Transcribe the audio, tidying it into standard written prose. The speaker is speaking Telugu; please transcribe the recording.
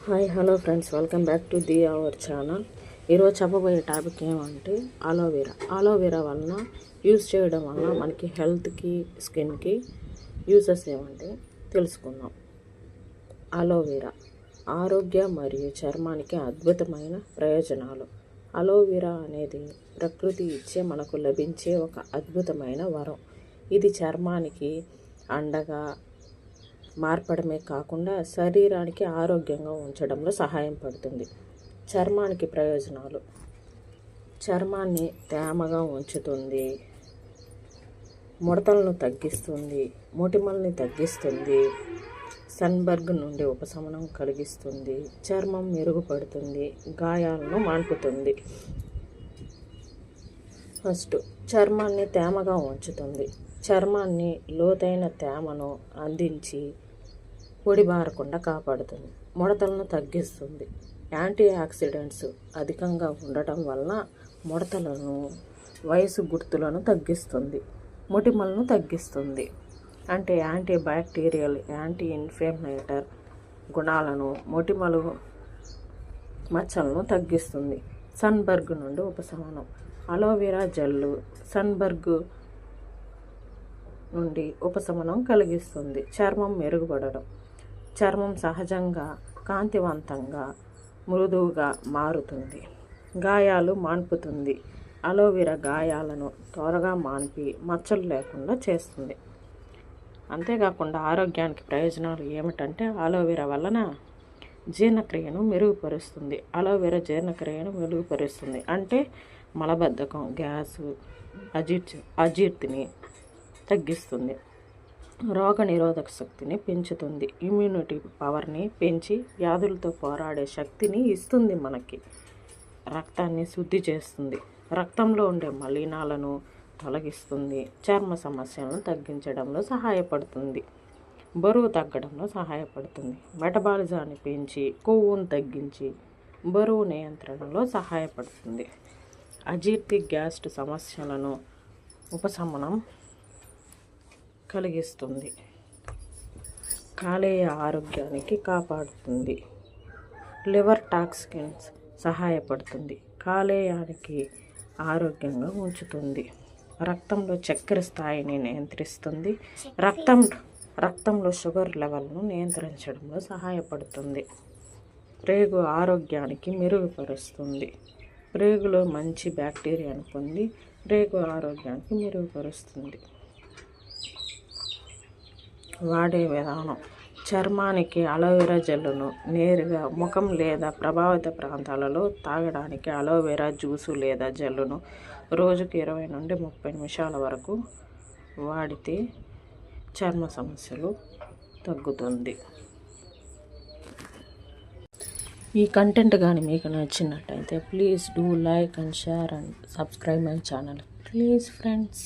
Hi hello friends, welcome back to our channel. ఈరోజు చెప్పబోయే టాపిక్ ఏమంటే ఆలోవెరా వలన యూజ్ చేయడం వలన మనకి హెల్త్కి స్కిన్కి యూజెస్ ఏమంటే తెలుసుకుందాం. అలోవెరా ఆరోగ్య మరియు చర్మానికి అద్భుతమైన ప్రయోజనాలు. అలోవెరా అనేది ప్రకృతి ఇచ్చే మనకు లభించే ఒక అద్భుతమైన వరం. ఇది చర్మానికి అండగా మార్పడమే కాకుండా శరీరానికి ఆరోగ్యంగా ఉంచడంలో సహాయం పడుతుంది. చర్మానికి ప్రయోజనాలు: చర్మాన్ని తేమగా ఉంచుతుంది, ముడతలను తగ్గిస్తుంది, మొటిమల్ని తగ్గిస్తుంది, సన్బర్గ్ నుండి ఉపశమనం కలిగిస్తుంది, చర్మం మెరుగుపడుతుంది, గాయాలను మాన్పుతుంది. ఫస్ట్, చర్మాన్ని తేమగా ఉంచుతుంది. చర్మాన్ని లోతైన తేమను అందించి పొడిబారకుండా కాపాడుతుంది. ముడతలను తగ్గిస్తుంది. యాంటీ ఆక్సిడెంట్స్ అధికంగా ఉండటం వలన ముడతలను, వయసు గుర్తులను తగ్గిస్తుంది. మొటిమలను తగ్గిస్తుంది. అంటే యాంటీ బ్యాక్టీరియల్, యాంటీ ఇన్ఫ్లమేటర్ గుణాలను, మొటిమలు, మచ్చలను తగ్గిస్తుంది. సన్బర్గ్ నుండి ఉపశమనం. అలోవెరా జెల్లు సన్బర్గ్ నుండి ఉపశమనం కలిగిస్తుంది. చర్మం మెరుగుపడడం. చర్మం సహజంగా కాంతివంతంగా, మృదువుగా మారుతుంది. గాయాలు మాన్పుతుంది. అలోవెరా గాయాలను త్వరగా మాన్పి మచ్చలు లేకుండా చేస్తుంది. అంతేకాకుండా ఆరోగ్యానికి ప్రయోజనాలు ఏమిటంటే, అలోవెరా వలన జీర్ణక్రియను మెరుగుపరుస్తుంది. అలోవెరా జీర్ణక్రియను మెరుగుపరుస్తుంది అంటే మలబద్ధకం, గ్యాసు, అజీర్తిని తగ్గిస్తుంది. రోగ నిరోధక శక్తిని పెంచుతుంది. ఇమ్యూనిటీ పవర్ని పెంచి వ్యాధులతో పోరాడే శక్తిని ఇస్తుంది. మనకి రక్తాన్ని శుద్ధి చేస్తుంది. రక్తంలో ఉండే మలినాలను తొలగిస్తుంది. చర్మ సమస్యలను తగ్గించడంలో సహాయపడుతుంది. బరువు తగ్గడంలో సహాయపడుతుంది. మెటబాలిజాన్ని పెంచి కొవ్వును తగ్గించి బరువు నియంత్రణలో సహాయపడుతుంది. అజీర్తి, గ్యాస్ట్రిక్ సమస్యలను ఉపశమనం కలిగిస్తుంది. కాలేయ ఆరోగ్యానికి కాపాడుతుంది. లివర్ టాక్సిన్స్ సహాయపడుతుంది. కాలేయానికి ఆరోగ్యంగా ఉంచుతుంది. రక్తంలో చక్కెర స్థాయిని నియంత్రిస్తుంది. రక్తంలో షుగర్ లెవెల్ను నియంత్రించడంలో సహాయపడుతుంది. ప్రేగు ఆరోగ్యానికి మెరుగుపరుస్తుంది. ప్రేగులో మంచి బ్యాక్టీరియాను పొంది ప్రేగు ఆరోగ్యానికి మెరుగుపరుస్తుంది. వాడే విధానం: చర్మానికి అలోవెరా జెల్లును నేరుగా ముఖం లేదా ప్రభావిత ప్రాంతాలలో తాగడానికి అలోవెరా జ్యూసు లేదా జెల్లును రోజుకు 20 నుండి 30 నిమిషాల వరకు వాడితే చర్మ సమస్యలు తగ్గుతుంది. ఈ కంటెంట్ కానీ మీకు నచ్చినట్టయితే please do like and share and subscribe my channel. Please friends.